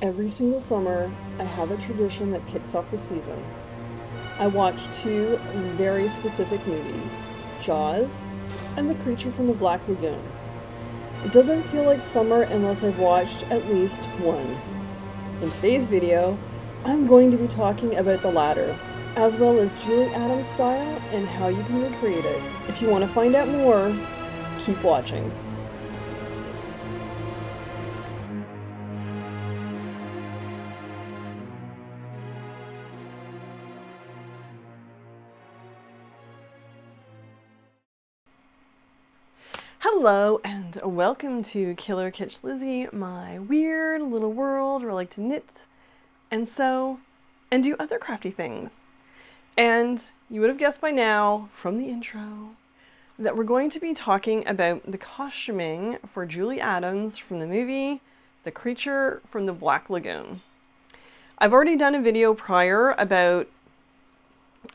Every single summer, I have a tradition that kicks off the season. I watch two very specific movies, Jaws and The Creature from the Black Lagoon. It doesn't feel like summer unless I've watched at least one. In today's video, I'm going to be talking about the latter, as well as Julie Adams' style and how you can recreate it. If you want to find out more, keep watching. Hello and welcome to Killer Kitsch Lizzie, my weird little world where I like to knit and sew and do other crafty things. And you would have guessed by now from the intro that we're going to be talking about the costuming for Julie Adams from the movie The Creature from the Black Lagoon. I've already done a video prior about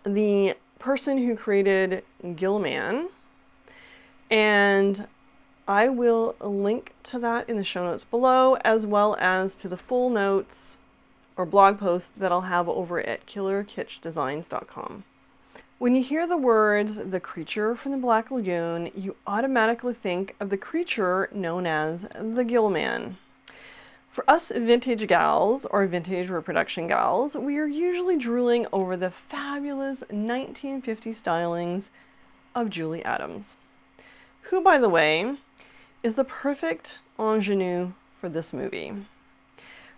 the person who created Gilman, and I will link to that in the show notes below, as well as to the full notes or blog post that I'll have over at killerkitschdesigns.com. When you hear the words, the creature from the Black Lagoon, you automatically think of the creature known as the Gilman. For us vintage gals, or vintage reproduction gals, we are usually drooling over the fabulous 1950 stylings of Julie Adams, who, by the way, is the perfect ingenue for this movie.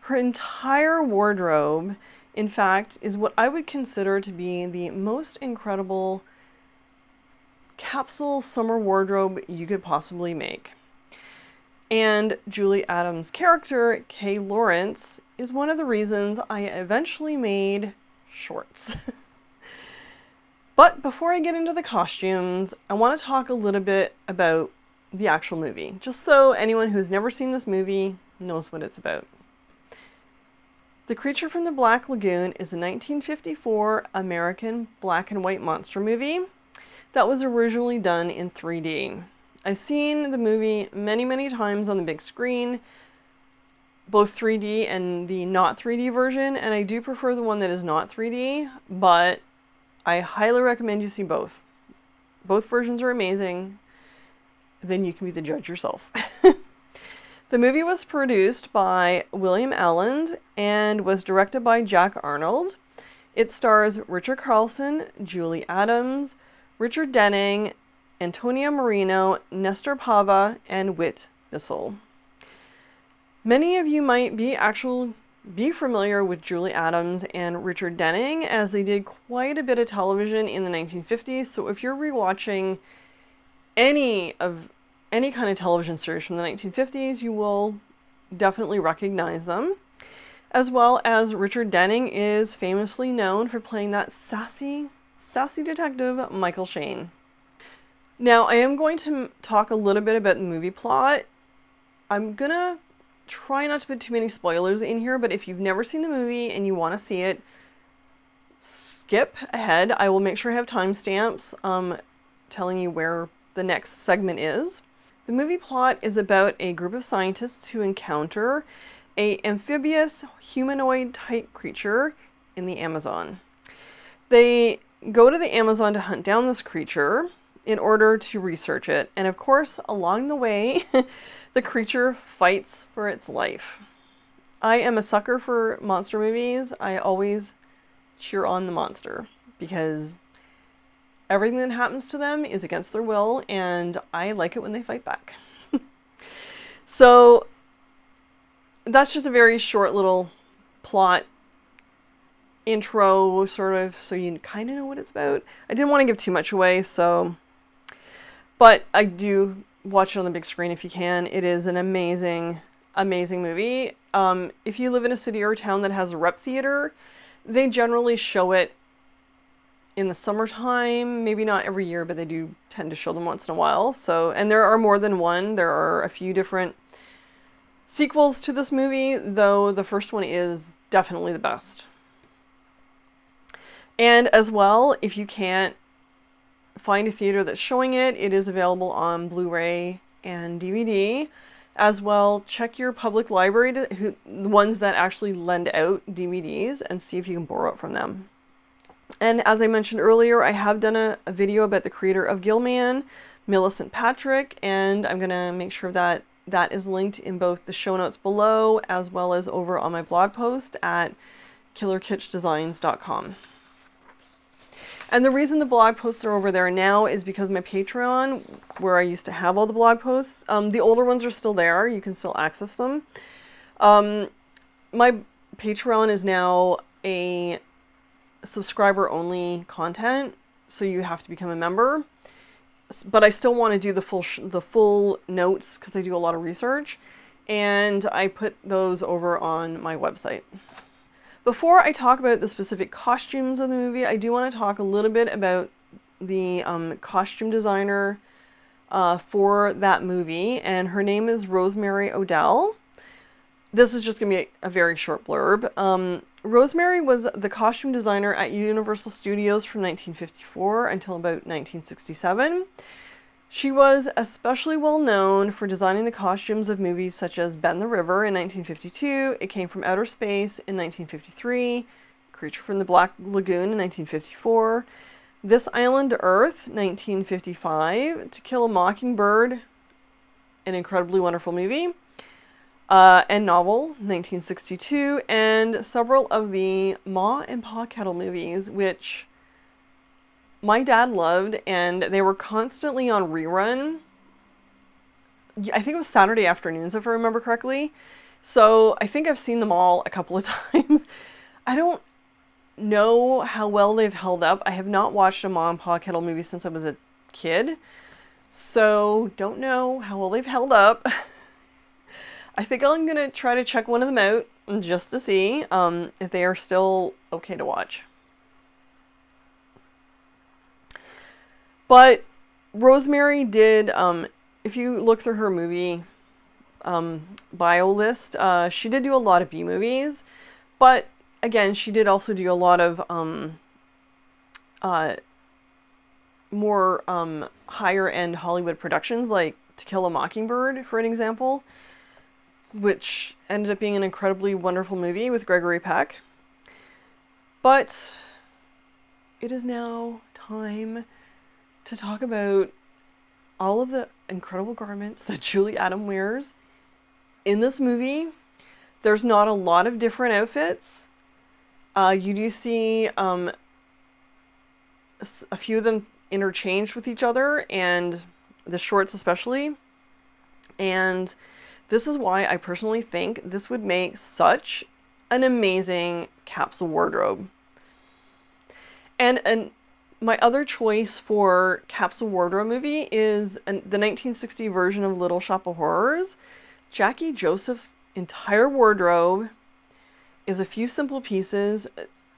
Her entire wardrobe, in fact, is what I would consider to be the most incredible capsule summer wardrobe you could possibly make. And Julie Adams' character, Kay Lawrence, is one of the reasons I eventually made shorts. But before I get into the costumes, I want to talk a little bit about the actual movie, just so anyone who's never seen this movie knows what it's about. The Creature from the Black Lagoon is a 1954 American black and white monster movie that was originally done in 3D. I've seen the movie many times on the big screen, both 3D and the not 3D version, and I do prefer the one that is not 3D, but I highly recommend you see both. Both versions are amazing. Then you can be the judge yourself. The movie was produced by William Alland and was directed by Jack Arnold. It stars Richard Carlson, Julie Adams, Richard Denning, Antonia Marino, Nestor Pava, and Whit Bissell. Many of you might be familiar with Julie Adams and Richard Denning, as they did quite a bit of television in the 1950s. So if you're rewatching any kind of television series from the 1950s, you will definitely recognize them. As well as Richard Denning is famously known for playing that sassy detective Michael Shane. Now, I am going to talk a little bit about the movie plot. I'm gonna try not to put too many spoilers in here, but if you've never seen the movie and you want to see it, skip ahead. I will make sure I have timestamps telling you where the next segment is. The movie plot is about a group of scientists who encounter an amphibious humanoid type creature in the Amazon. They go to the Amazon to hunt down this creature in order to research it, and of course along the way the creature fights for its life. I am a sucker for monster movies. I always cheer on the monster because everything that happens to them is against their will, and I like it when they fight back. So that's just a very short little plot intro, sort of, so you kind of know what it's about. I didn't want to give too much away, but I do watch it on the big screen if you can. It is an amazing movie. If you live in a city or a town that has a rep theater, they generally show it in the summertime, maybe not every year, but they do tend to show them once in a while. So, and there are more than one. There are a few different sequels to this movie, though the first one is definitely the best. And as well, if you can't find a theater that's showing it, it is available on Blu-ray and DVD. As well, check your public library, the ones that actually lend out DVDs, and see if you can borrow it from them. And as I mentioned earlier, I have done a video about the creator of Gilman, Millicent Patrick, and I'm going to make sure that that is linked in both the show notes below as well as over on my blog post at killerkitschdesigns.com. And the reason the blog posts are over there now is because my Patreon, where I used to have all the blog posts, the older ones are still there. You can still access them. My Patreon is now a subscriber-only content, so you have to become a member. But I still want to do the full notes because I do a lot of research, and I put those over on my website. Before I talk about the specific costumes of the movie, I do want to talk a little bit about the costume designer for that movie, and her name is Rosemary Odell. This is just going to be a very short blurb. Rosemary was the costume designer at Universal Studios from 1954 until about 1967. She was especially well known for designing the costumes of movies such as Bend the River in 1952, It Came from Outer Space in 1953, Creature from the Black Lagoon in 1954, This Island Earth 1955, To Kill a Mockingbird, an incredibly wonderful movie, and novel 1962, and several of the Ma and Pa Kettle movies, which my dad loved, and they were constantly on rerun. I think it was Saturday afternoons, if I remember correctly. So I think I've seen them all a couple of times. I don't know how well they've held up. I have not watched a Ma and Pa Kettle movie since I was a kid. So don't know how well they've held up. I think I'm going to try to check one of them out just to see if they are still okay to watch. But Rosemary did, if you look through her movie bio list, she did do a lot of B movies, but again, she did also do a lot of more higher end Hollywood productions, like To Kill a Mockingbird, for an example, which ended up being an incredibly wonderful movie with Gregory Peck. But it is now time to talk about all of the incredible garments that Julie Adam wears in this movie. There's not a lot of different outfits. You do see a few of them interchanged with each other, and the shorts especially. And this is why I personally think this would make such an amazing capsule wardrobe. And my other choice for capsule wardrobe movie is the 1960 version of Little Shop of Horrors. Jackie Joseph's entire wardrobe is a few simple pieces.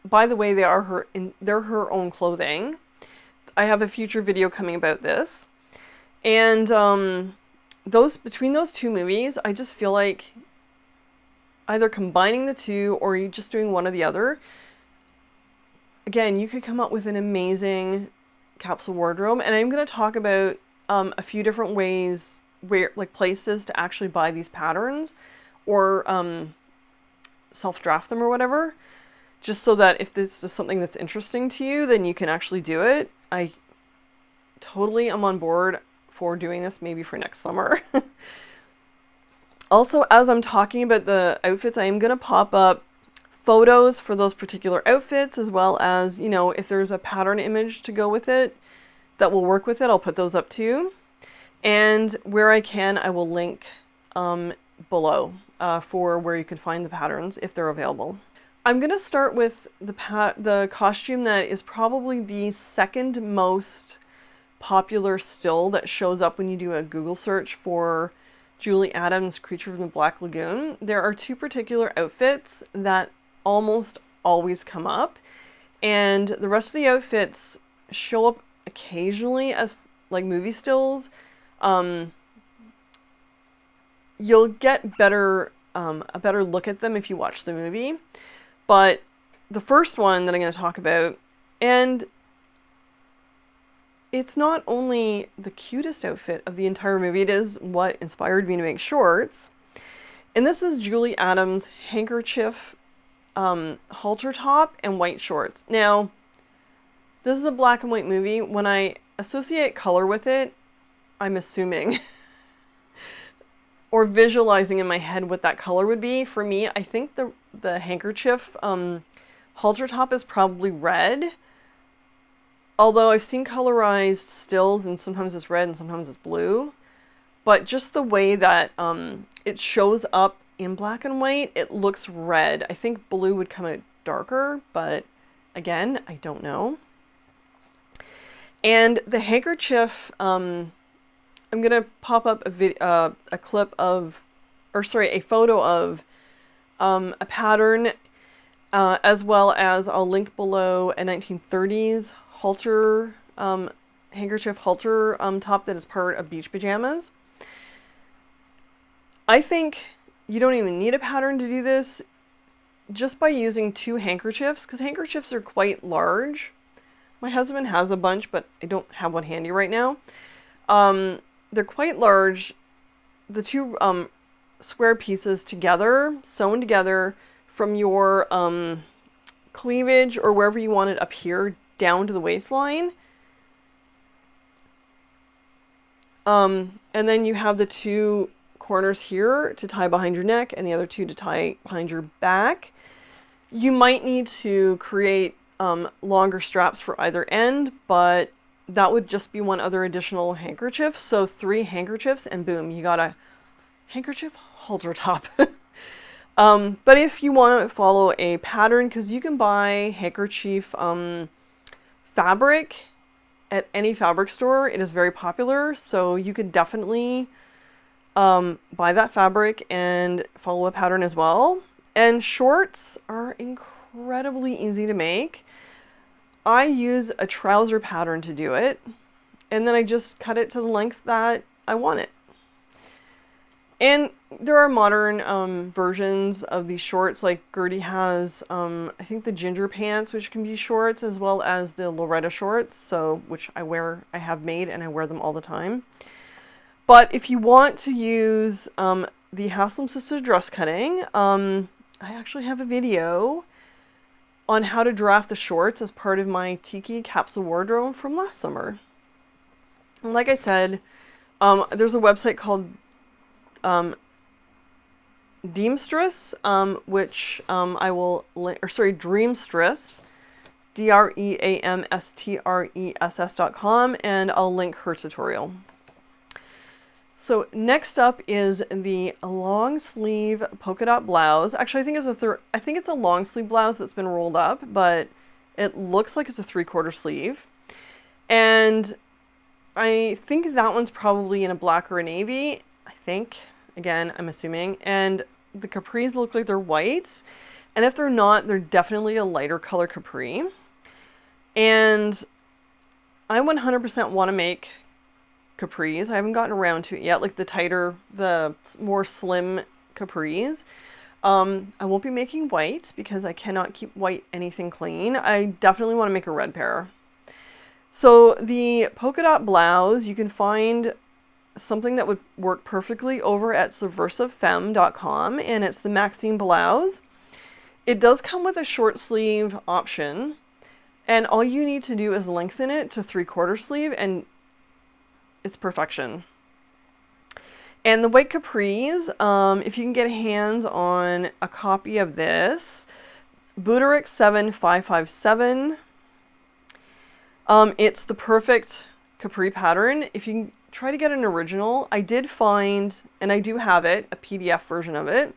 By the way, they're her own clothing. I have a future video coming about this. And between those two movies, I just feel like either combining the two or you just doing one or the other. Again, you could come up with an amazing capsule wardrobe, and I'm going to talk about a few different ways, places to actually buy these patterns or self-draft them or whatever, just so that if this is something that's interesting to you, then you can actually do it. I totally am on board for doing this, maybe for next summer. Also, as I'm talking about the outfits, I am going to pop up photos for those particular outfits, as well as, you know, if there's a pattern image to go with it that will work with it, I'll put those up too. And where I can, I will link below for where you can find the patterns if they're available. I'm going to start with the costume that is probably the second most popular still that shows up when you do a Google search for Julie Adams' Creature from the Black Lagoon. There are two particular outfits that almost always come up, and the rest of the outfits show up occasionally as like movie stills. You'll get a better look at them if you watch the movie. But the first one that I'm going to talk about, and it's not only the cutest outfit of the entire movie, it is what inspired me to make shorts. And this is Julie Adams' handkerchief halter top and white shorts. Now, this is a black and white movie. When I associate color with it, I'm assuming or visualizing in my head what that color would be. For me, I think the handkerchief halter top is probably red. Although I've seen colorized stills and sometimes it's red and sometimes it's blue. But just the way that it shows up in black and white, it looks red. I think blue would come out darker, but again, I don't know. And the handkerchief, I'm gonna pop up a clip of, or sorry, a photo of a pattern, as well as I'll link below a 1930s halter, handkerchief halter top that is part of beach pajamas. I think you don't even need a pattern to do this, just by using 2 handkerchiefs, because handkerchiefs are quite large. My husband has a bunch, but I don't have one handy right now. They're quite large. The 2 square pieces together, sewn together from your cleavage or wherever you want it up here down to the waistline. And then you have the 2 corners here to tie behind your neck and the other 2 to tie behind your back. You might need to create longer straps for either end, but that would just be one other additional handkerchief. So 3 handkerchiefs and boom, you got a handkerchief halter top. But if you want to follow a pattern, because you can buy handkerchief fabric at any fabric store, it is very popular. So you could definitely buy that fabric and follow a pattern as well. And shorts are incredibly easy to make. I use a trouser pattern to do it, and then I just cut it to the length that I want it. And there are modern versions of these shorts, like Gertie has, I think the ginger pants, which can be shorts, as well as the Loretta shorts, so which I have made, and I wear them all the time. But if you want to use the Haslam Sister dress cutting, I actually have a video on how to draft the shorts as part of my Tiki capsule wardrobe from last summer. And like I said, there's a website called Dreamstress, which I will link, or sorry, Dreamstress, DreamStress.com, and I'll link her tutorial. So next up is the long sleeve polka dot blouse. Actually, I think it's a long sleeve blouse that's been rolled up, but it looks like it's a 3/4 sleeve. And I think that one's probably in a black or a navy. I think, again, I'm assuming. And the capris look like they're white. And if they're not, they're definitely a lighter color capri. And I 100% want to make capris. I haven't gotten around to it yet, like the more slim capris. I won't be making white because I cannot keep white anything clean. I definitely want to make a red pair. So the polka dot blouse, you can find something that would work perfectly over at subversivefemme.com, and it's the Maxine blouse. It does come with a short sleeve option, and all you need to do is lengthen it to 3/4 sleeve, and it's perfection. And the white capris, if you can get hands on a copy of this, Buterick 7557. It's the perfect capri pattern. If you can try to get an original, I did find, and I do have it, a PDF version of it.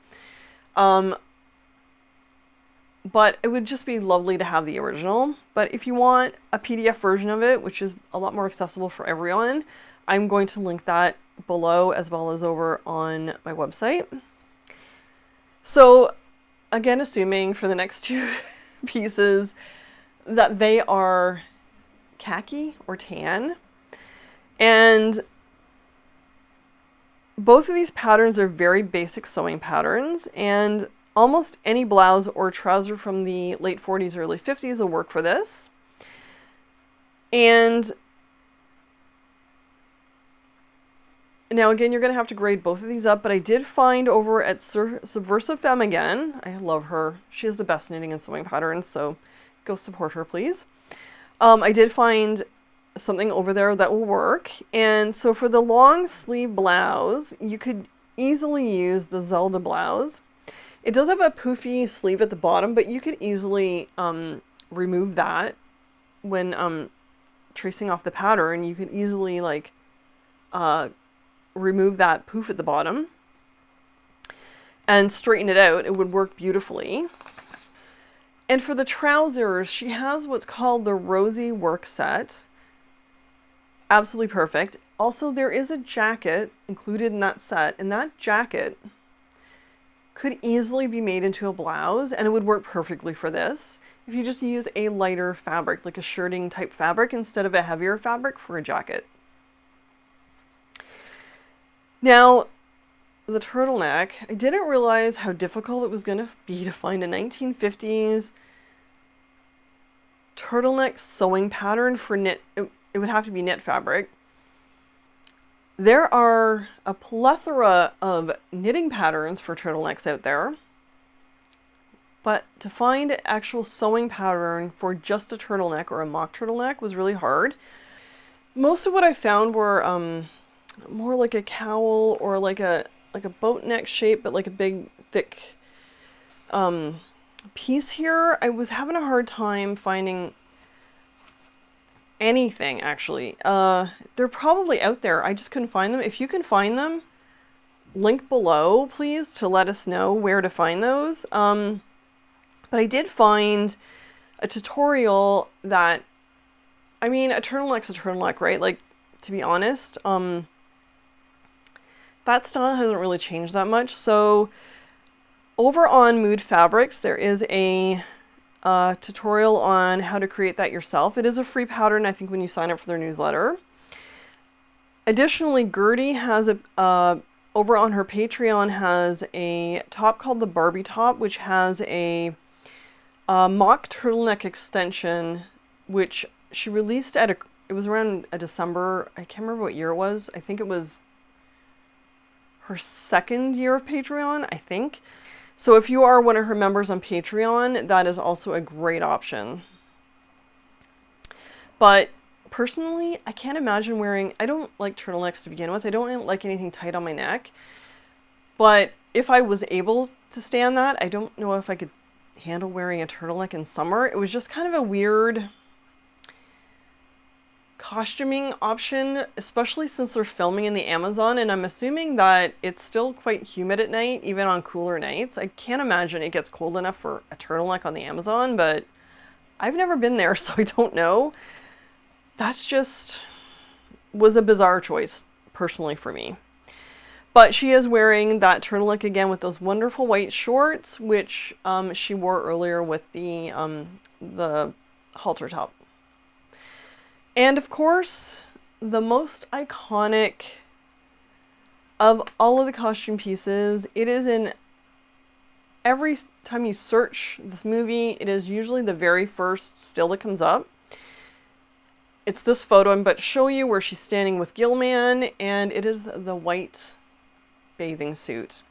But it would just be lovely to have the original. But if you want a PDF version of it, which is a lot more accessible for everyone, I'm going to link that below as well as over on my website. So again, assuming for the next 2 pieces that they are khaki or tan, and both of these patterns are very basic sewing patterns, and almost any blouse or trouser from the late 40s, early 50s will work for this. And Now again, you're going to have to grade both of these up, but I did find over at Subversive Femme again, I love her. She has the best knitting and sewing patterns, so go support her, please. I did find something over there that will work. And so for the long sleeve blouse, you could easily use the Zelda blouse. It does have a poofy sleeve at the bottom, but you could easily remove that when tracing off the pattern. You could easily like remove that poof at the bottom and straighten it out. It would work beautifully. And for the trousers, she has what's called the Rosy work set. Absolutely perfect. Also, there is a jacket included in that set, and that jacket could easily be made into a blouse, and it would work perfectly for this if you just use a lighter fabric, like a shirting type fabric, instead of a heavier fabric for a jacket. Now, the turtleneck, I didn't realize how difficult it was going to be to find a 1950s turtleneck sewing pattern for knit. It would have to be knit fabric. There are a plethora of knitting patterns for turtlenecks out there, but to find an actual sewing pattern for just a turtleneck or a mock turtleneck was really hard. Most of what I found were more like a cowl or like a boat neck shape, but like a big thick piece here. I was having a hard time finding anything, actually. They're probably out there. I just couldn't find them. If you can find them, link below, please, to let us know where to find those. But I did find a tutorial that, I mean, a turtleneck's a turtleneck, right? Like, to be honest, that style hasn't really changed that much. So over on Mood Fabrics, there is a tutorial on how to create that yourself. It is a free pattern, I think, when you sign up for their newsletter. Additionally, Gertie has over on her Patreon has a top called the Barbie top, which has a mock turtleneck extension, which she released at it was around a December, I can't remember what year it was. I think it was her second year of Patreon, I think. So if you are one of her members on Patreon, that is also a great option. But personally, I can't imagine wearing, I don't like turtlenecks to begin with. I don't like anything tight on my neck. But if I was able to stand that, I don't know if I could handle wearing a turtleneck in summer. It was just kind of a weird costuming option, especially since they're filming in the Amazon, and I'm assuming that it's still quite humid at night, even on cooler nights. I can't imagine it gets cold enough for a turtleneck on the Amazon, but I've never been there, so I don't know. That's just was a bizarre choice, personally, for me. But she is wearing that turtleneck again with those wonderful white shorts, which she wore earlier with the halter top. And of course, the most iconic of all of the costume pieces, it is in every time you search this movie, it is usually the very first still that comes up. It's this photo I'm about to show you where she's standing with Gilman, and it is the white bathing suit.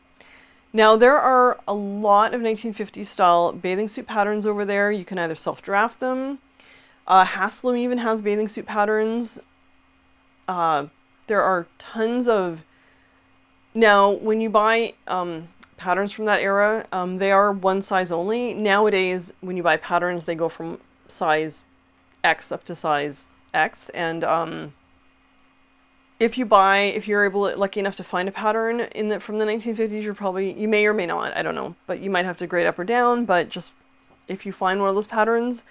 Now, there are a lot of 1950s style bathing suit patterns over there. You can either self-draft them. Haslam even has bathing suit patterns. There are tons of... Now, when you buy patterns from that era, they are one size only. Nowadays, when you buy patterns, they go from size X up to size X. And if you're lucky enough to find a pattern from the 1950s, you may or may not, I don't know, but you might have to grade up or down. But just if you find one of those patterns,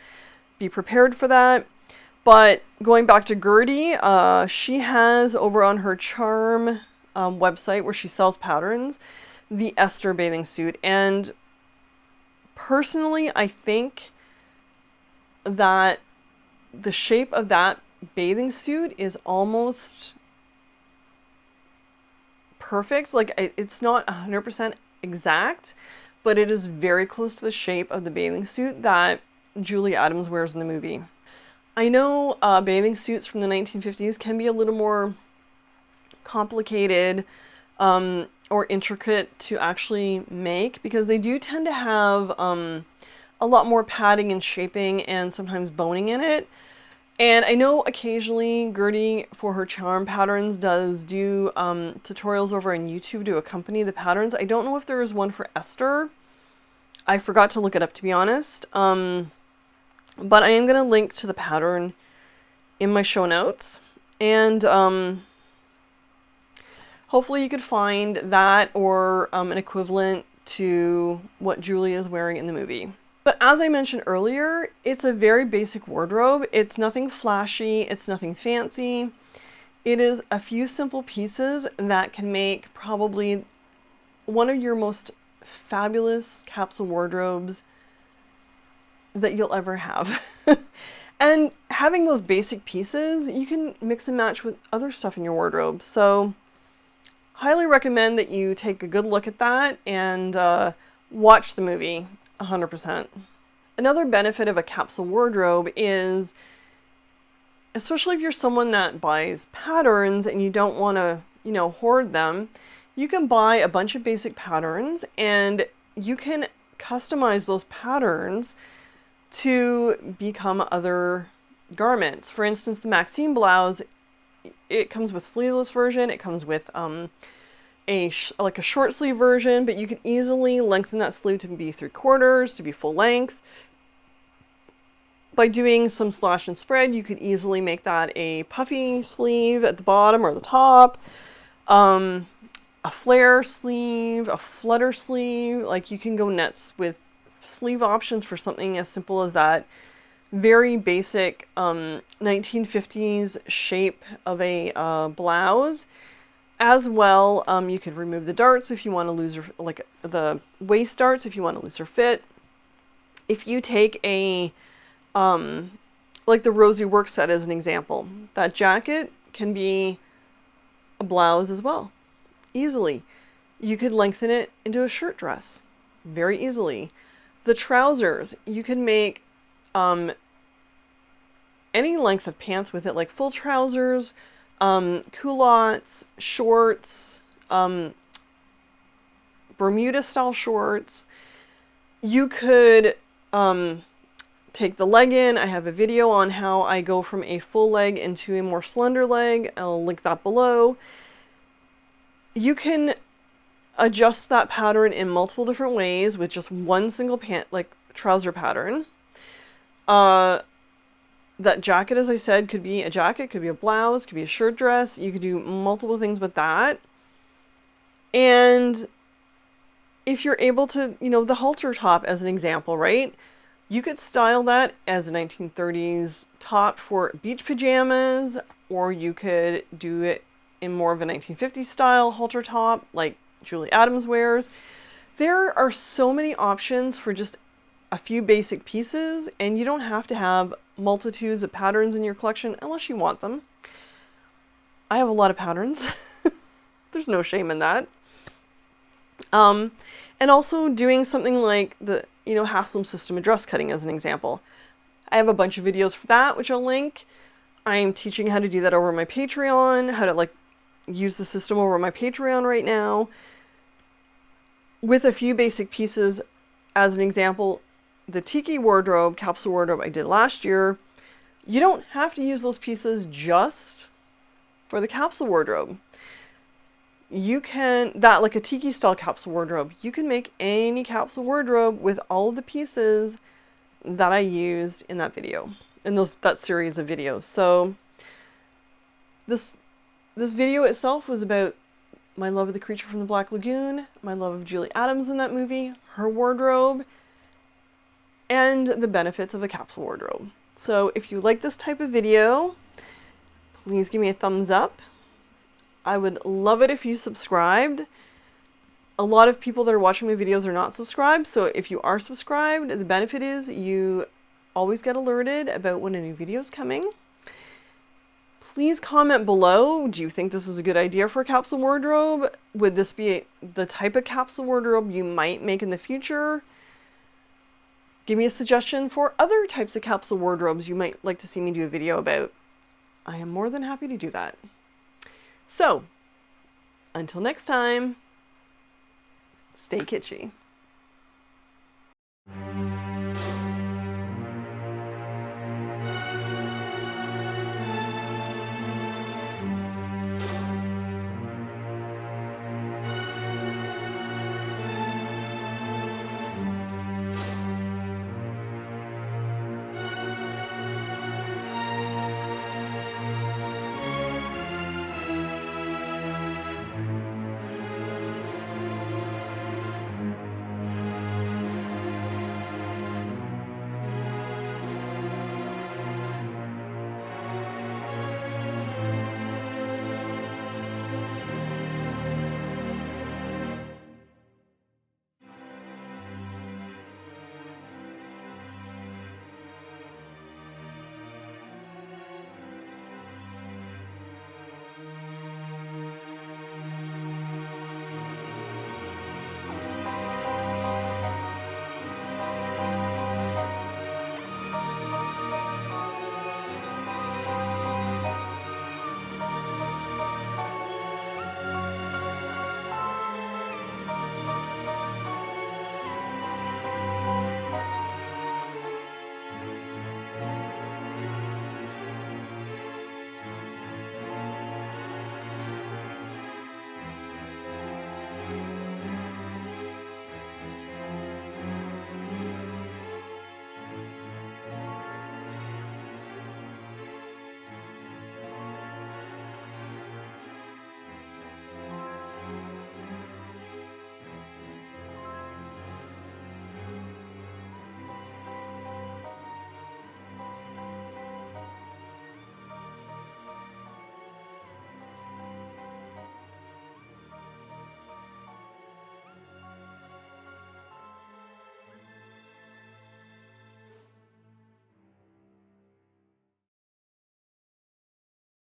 be prepared for that. But going back to Gertie, she has over on her Charm website where she sells patterns, the Esther bathing suit. And personally, I think that the shape of that bathing suit is almost perfect. Like, it's not 100% exact, but it is very close to the shape of the bathing suit that Julie Adams wears in the movie. I know bathing suits from the 1950s can be a little more complicated or intricate to actually make, because they do tend to have a lot more padding and shaping and sometimes boning in it. And I know occasionally Gertie, for her charm patterns, does do tutorials over on YouTube to accompany the patterns. I don't know if there is one for Esther. I forgot to look it up, to be honest. But I am going to link to the pattern in my show notes. And hopefully you could find that or an equivalent to what Julie is wearing in the movie. But as I mentioned earlier, it's a very basic wardrobe. It's nothing flashy, it's nothing fancy. It is a few simple pieces that can make probably one of your most fabulous capsule wardrobes that you'll ever have. And having those basic pieces, you can mix and match with other stuff in your wardrobe. So highly recommend that you take a good look at that and watch the movie 100%. Another benefit of a capsule wardrobe is, especially if you're someone that buys patterns and you don't want to, hoard them, you can buy a bunch of basic patterns and you can customize those patterns to become other garments. For instance, the Maxine blouse, it comes with sleeveless version, it comes with a short sleeve version, but you can easily lengthen that sleeve to be 3/4, to be full length. By doing some slash and spread, you could easily make that a puffy sleeve at the bottom or the top, a flare sleeve, a flutter sleeve. Like, you can go nuts with sleeve options for something as simple as that very basic 1950s shape of a blouse. As well, you could remove the darts if you want to lose your, like the waist darts if you want to lose your fit. If you take a, like the Rosie work set as an example, that jacket can be a blouse as well, easily. You could lengthen it into a shirt dress very easily. The trousers, you can make any length of pants with it, like full trousers, culottes, shorts, Bermuda style shorts. You could take the leg in. I have a video on how I go from a full leg into a more slender leg. I'll link that below. You can adjust that pattern in multiple different ways with just one single trouser pattern. That jacket, as I said, could be a jacket, could be a blouse, could be a shirt dress. You could do multiple things with that. And if you're able to, the halter top as an example, right? You could style that as a 1930s top for beach pajamas, or you could do it in more of a 1950s style halter top like Julie Adams wears. There are so many options for just a few basic pieces, and you don't have to have multitudes of patterns in your collection unless you want them. I have a lot of patterns. There's no shame in that. And also doing something like the, Haslam system of dress cutting as an example. I have a bunch of videos for that, which I'll link. I'm teaching how to do that over my Patreon, how to use the system over my Patreon right now. With a few basic pieces, as an example, the Tiki wardrobe, capsule wardrobe I did last year, you don't have to use those pieces just for the capsule wardrobe. You can, like a Tiki style capsule wardrobe, you can make any capsule wardrobe with all of the pieces that I used in that video, in that series of videos. So this video itself was about my love of the creature from the Black Lagoon, my love of Julie Adams in that movie, her wardrobe, and the benefits of a capsule wardrobe. So if you like this type of video, please give me a thumbs up. I would love it if you subscribed. A lot of people that are watching my videos are not subscribed, so if you are subscribed, the benefit is you always get alerted about when a new video is coming. Please comment below, do you think this is a good idea for a capsule wardrobe? Would this be the type of capsule wardrobe you might make in the future? Give me a suggestion for other types of capsule wardrobes you might like to see me do a video about. I am more than happy to do that. So, Until next time, stay kitschy.